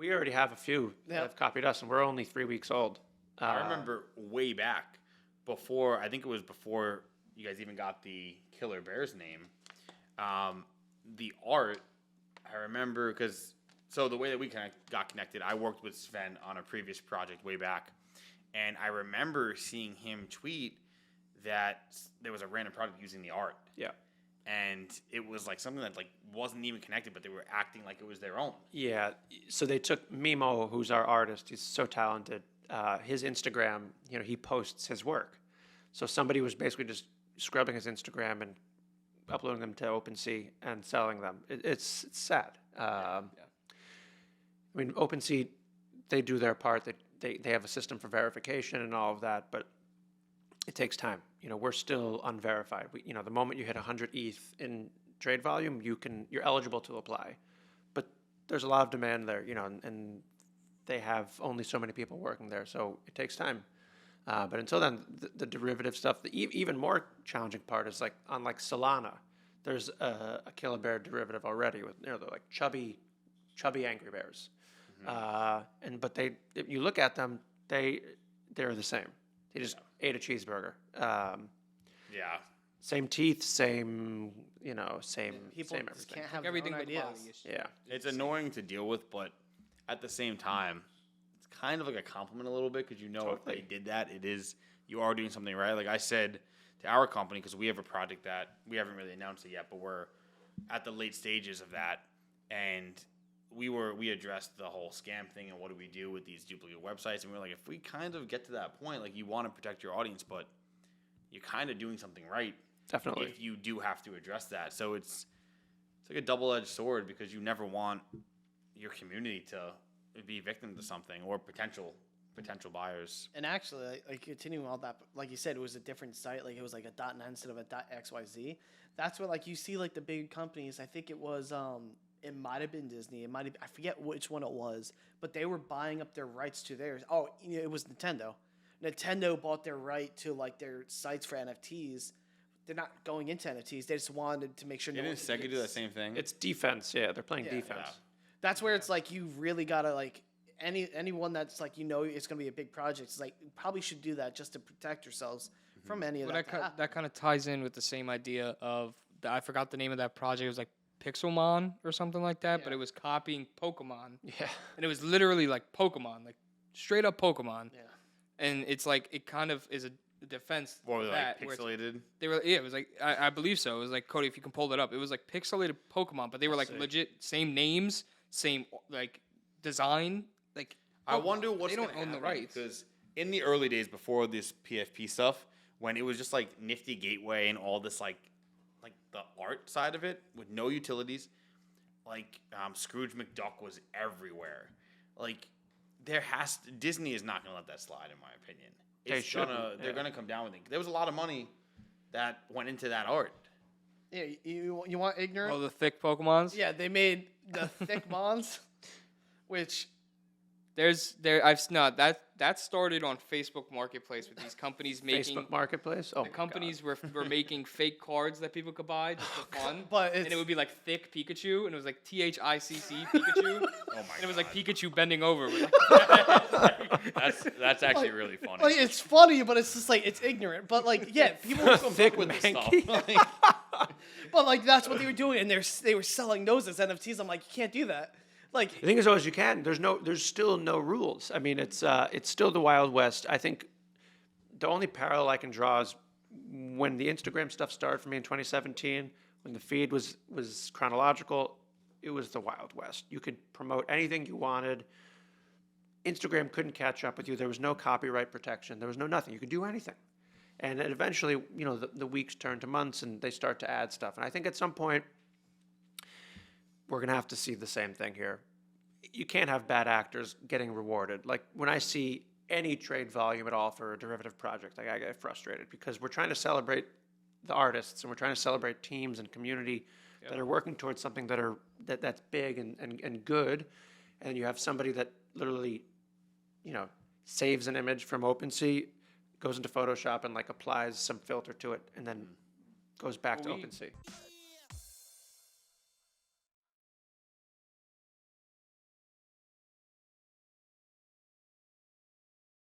We already have a few that have copied us, and we're only 3 weeks old. I remember way back before, I think it was before you guys even got the Killer Bears name, the art, I remember, so the way that we got connected, I worked with Sven on a previous project way back, and I remember seeing him tweet that there was a random project using the art. Yeah. And it was like something that like wasn't even connected, but they were acting like it was their own. Yeah. So they took Mimo, who's our artist. He's so talented. His Instagram, he posts his work. So somebody was basically just scrubbing his Instagram and uploading them to OpenSea and selling them. It's sad. I mean, OpenSea, they do their part. They have a system for verification and all of that, but it takes time. We're still unverified. The moment you hit 100 ETH in trade volume, you're eligible to apply. But there's a lot of demand there, and they have only so many people working there, so it takes time. But until then, the derivative stuff, the even more challenging part is on Solana, there's a Killer Bear derivative already with they're like chubby angry bears, but if you look at them, they're the same. They just ate a cheeseburger. Same teeth, same People same everything. can't have everything their own with ideas. Yeah, It's annoying to deal with, but at the same time, it's kind of like a compliment a little bit because if they did that, you are doing something right. Like I said to our company, because we have a project that we haven't really announced it yet, but we're at the late stages of that, and we addressed the whole scam thing and what do we do with these duplicate websites, and we were like, if we kind of get to that point, like you want to protect your audience, but you're kind of doing something right. definitely. If you do have to address that. So it's like a double-edged sword because you never want your community to be victim to something or potential buyers. And actually, like continuing all that, like you said, it was a different site. Like it was like a .net instead of a .xyz. That's where like you see like the big companies. I think it was it might have been Disney. I forget which one it was, but they were buying up their rights to theirs. Oh, it was Nintendo. Nintendo bought their right to like their sites for NFTs. They're not going into NFTs. They just wanted to make sure. Didn't Sega do that same thing? It's defense. Yeah, they're playing defense. Yeah. That's where it's like you really gotta like anyone that's like it's gonna be a big project. It's like you probably should do that just to protect yourselves from any of that. That kind of ties in with the same idea of I forgot the name of that project. It was like Pixelmon or something like that, but it was copying Pokemon. Yeah, and it was literally like Pokemon, like straight up Pokemon. Yeah. And it's like it kind of is a defense. Or like pixelated? It was like I believe so. It was like Cody, if you can pull that up, it was like pixelated Pokemon, but they were like legit same names, same like design. Like I wonder what's they don't gonna own the happen, rights. because in the early days before this PFP stuff, when it was just like Nifty Gateway and all this like the art side of it with no utilities, like Scrooge McDuck was everywhere. Like Disney is not gonna let that slide, in my opinion. They're gonna come down with it. There was a lot of money that went into that art. Yeah, you want ignorant? Oh, the thick Pokemons. Yeah, they made the thick mons, which that started on Facebook Marketplace with these companies making Facebook Marketplace. Oh, the companies were making fake cards that people could buy just for fun. and it would be like thick Pikachu, and it was like THICC Pikachu. Oh my god! And it was like Pikachu bending over. That's actually really funny. Like it's funny, but it's just like it's ignorant. But like people Who comes up with this stuff? but like that's what they were doing, and they were selling those as NFTs. I'm like, you can't do that. Like the thing is, always you can. There's still no rules. I mean, it's still the Wild West. I think the only parallel I can draw is when the Instagram stuff started for me in 2017, when the feed was chronological. It was the Wild West. You could promote anything you wanted. Instagram couldn't catch up with you. There was no copyright protection. There was no nothing. You could do anything. And then eventually, the weeks turn to months, and they start to add stuff. And I think at some point, we're going to have to see the same thing here. You can't have bad actors getting rewarded. Like when I see any trade volume at all for a derivative project, I get frustrated because we're trying to celebrate the artists and we're trying to celebrate teams and community that are working towards something that's big and good. And you have somebody that literally, saves an image from OpenSea, goes into Photoshop and like applies some filter to it, and then goes back to OpenSea.